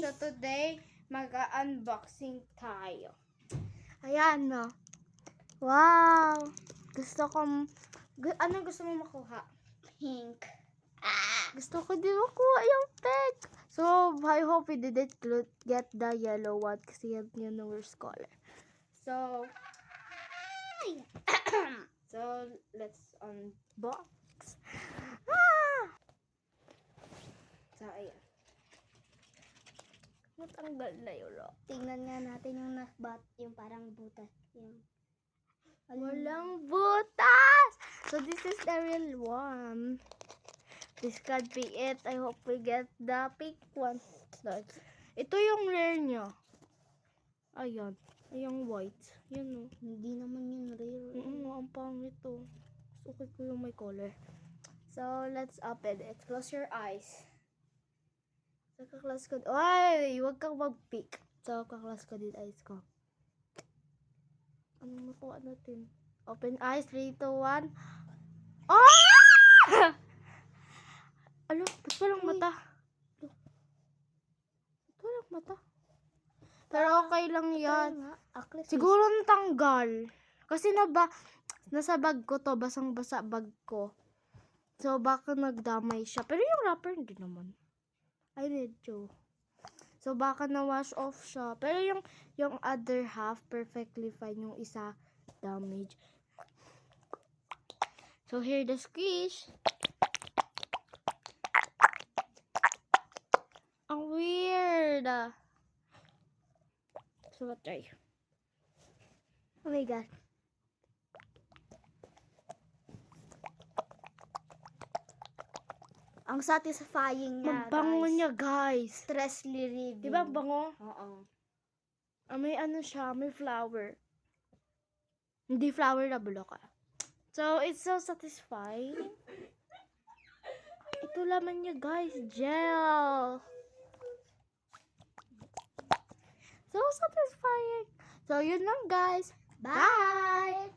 So today, mag-unboxing tayo. Ayan na. Wow! Gusto ko, ano gusto mo makuha? Pink. Gusto ko din makuha yung pink. So, I hope we didn't get the yellow one kasi yan yung worst color. So, so let's unbox. So, ayan. Matanggal na yun. Tingnan nga natin yung yung parang butas. Yung Walang butas! So, this is the real one. This could be it. I hope we get the pink one. Ito yung rare niya. Ayan. Yung white. Yun o. hindi naman yun rare. Ang pangit to. Okay ko yung may color. So, let's open it. Close your eyes. So, kaklas ko. Ay! Huwag kang mag-pick. So, kaklas ko din eyes ko. Ano makuha natin? Open eyes. 3, 2, 1. Oh! Ano? Ba't walang mata? Ba't walang mata? Pero okay lang yan. Siguro natanggal. Kasi nasa bag ko to. Basang-basa bag ko. So, baka nagdamay siya. Pero yung wrapper hindi naman. I need to. So, baka na-wash off siya. Pero yung other half, perfectly fine. Yung isa, damage. So, here the squish. Ang weird. So, try. Oh my God. Ang satisfying niya, Mabango guys. niya, guys. Stress relieving. Di ba bango? Oo. May ano siya, may flower. Hindi flower na bulok ah. So, it's so satisfying. Ito laman niya, guys. Gel. So satisfying. So, yun lang, guys. Bye!